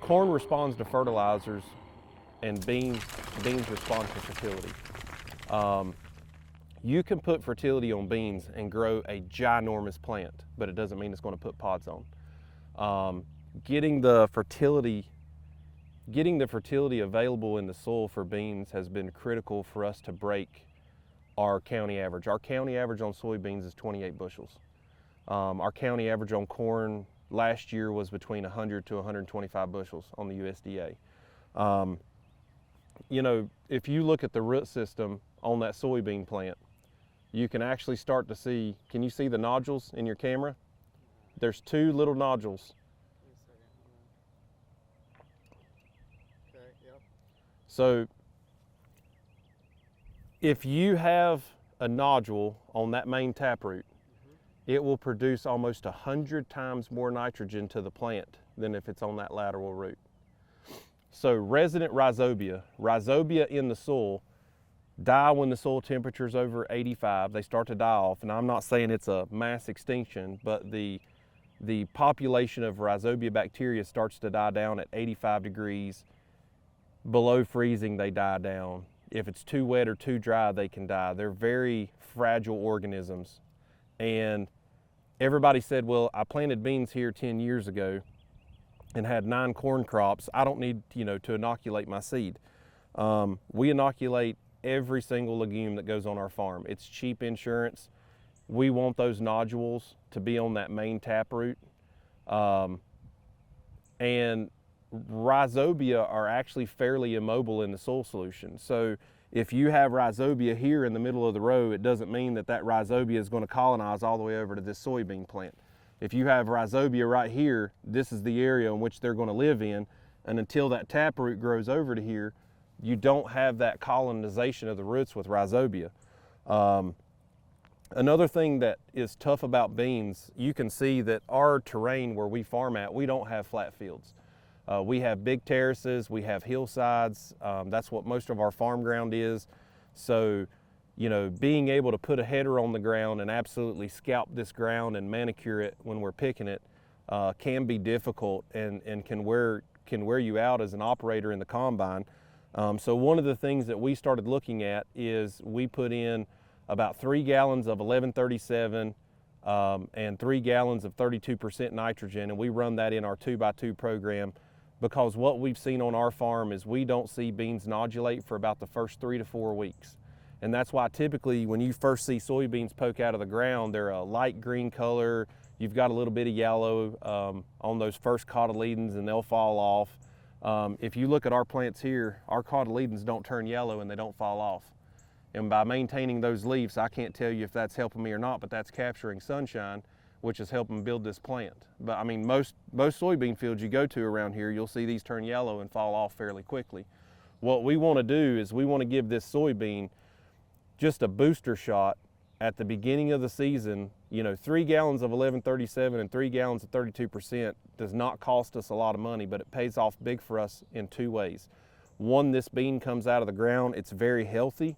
corn responds to fertilizers and beans respond to fertility. You can put fertility on beans and grow a ginormous plant, but it doesn't mean it's going to put pods on. Getting the fertility available in the soil for beans has been critical for us to break our county average. Our county average on soybeans is 28 bushels. Our county average on corn last year was between 100 to 125 bushels on the USDA. You know, if you look at the root system on that soybean plant, you can actually start to see, can you see the nodules in your camera? There's two little nodules. Okay, yep. So if you have a nodule on that main taproot, it will produce almost 100 times more nitrogen to the plant than if it's on that lateral root. So resident rhizobia in the soil die when the soil temperature is over 85. They start to die off, and I'm not saying it's a mass extinction, but the population of rhizobia bacteria starts to die down at 85 degrees. Below freezing, they die down. If it's too wet or too dry, they can die. They're very fragile organisms. And everybody said, well, I planted beans here 10 years ago and had 9 corn crops. I don't need, to inoculate my seed. We inoculate every single legume that goes on our farm. It's cheap insurance. We want those nodules to be on that main taproot. And rhizobia are actually fairly immobile in the soil solution. So if you have rhizobia here in the middle of the row, it doesn't mean that that rhizobia is going to colonize all the way over to this soybean plant. If you have rhizobia right here, this is the area in which they're going to live in, and until that taproot grows over to here, you don't have that colonization of the roots with rhizobia. Another thing that is tough about beans, you can see that our terrain where we farm at, we don't have flat fields. We have big terraces, we have hillsides. That's what most of our farm ground is. So, being able to put a header on the ground and absolutely scalp this ground and manicure it when we're picking it can be difficult and can wear you out as an operator in the combine. So one of the things that we started looking at is we put in about 3 gallons of 1137 and 3 gallons of 32% nitrogen, and we run that in our 2x2 program, because what we've seen on our farm is we don't see beans nodulate for about the first 3 to 4 weeks. And that's why typically when you first see soybeans poke out of the ground, they're a light green color. You've got a little bit of yellow on those first cotyledons, and they'll fall off. If you look at our plants here, our cotyledons don't turn yellow and they don't fall off. And by maintaining those leaves, I can't tell you if that's helping me or not, but that's capturing sunshine, which is helping build this plant. But I mean, most soybean fields you go to around here, you'll see these turn yellow and fall off fairly quickly. What we want to do is we want to give this soybean just a booster shot at the beginning of the season. 3 gallons of 1137 and 3 gallons of 32% does not cost us a lot of money, but it pays off big for us in 2 ways. One, this bean comes out of the ground, it's very healthy.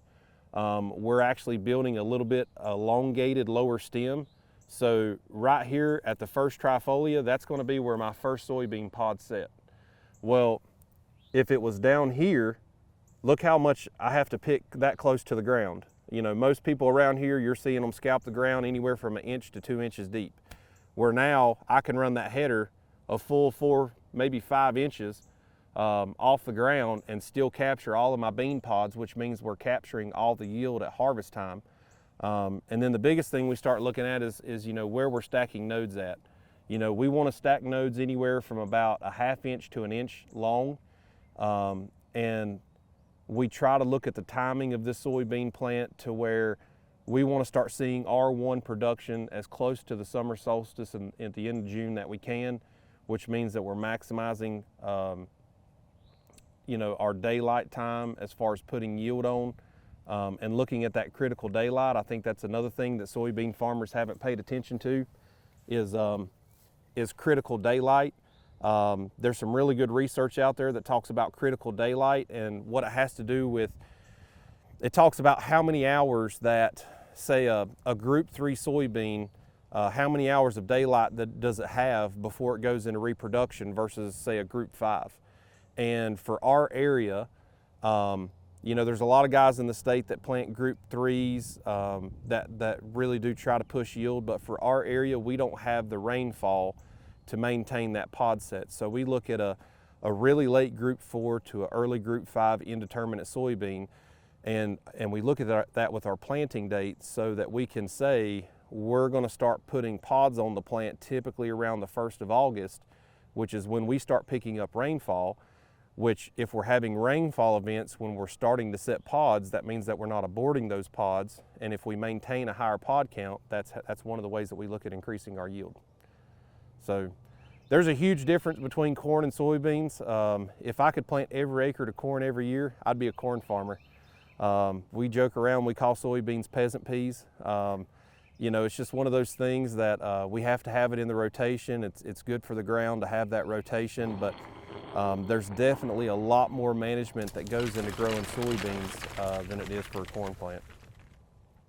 We're actually building a little bit elongated lower stem. So right here at the first trifolia, that's going to be where my first soybean pod set. Well, if it was down here, look how much I have to pick that close to the ground. Most people around here, you're seeing them scalp the ground anywhere from 1 inch to 2 inches deep. Where now I can run that header a full 4, maybe 5 inches off the ground and still capture all of my bean pods, which means we're capturing all the yield at harvest time. And then the biggest thing we start looking at is where we're stacking nodes at. We want to stack nodes anywhere from about a 1/2 inch to 1 inch long. And we try to look at the timing of this soybean plant to where we want to start seeing R1 production as close to the summer solstice at the end of June that we can, which means that we're maximizing our daylight time as far as putting yield on. And looking at that critical daylight, I think that's another thing that soybean farmers haven't paid attention to is critical daylight. There's some really good research out there that talks about critical daylight and what it has to do with. It talks about how many hours that, say, a group 3 soybean how many hours of daylight does it have before it goes into reproduction versus say a group 5. And for our area, you know, there's a lot of guys in the state that plant group 3s that really do try to push yield, but for our area, we don't have the rainfall to maintain that pod set. So we look at a really late group 4 to an early group 5 indeterminate soybean, and we look at that with our planting dates so that we can say we're going to start putting pods on the plant typically around the 1st of August, which is when we start picking up rainfall, which if we're having rainfall events when we're starting to set pods, that means that we're not aborting those pods. And if we maintain a higher pod count, that's one of the ways that we look at increasing our yield. So there's a huge difference between corn and soybeans. If I could plant every acre to corn every year, I'd be a corn farmer. We joke around, we call soybeans peasant peas. You know, it's just one of those things that we have to have it in the rotation. It's good for the ground to have that rotation, but there's definitely a lot more management that goes into growing soybeans than it is for a corn plant.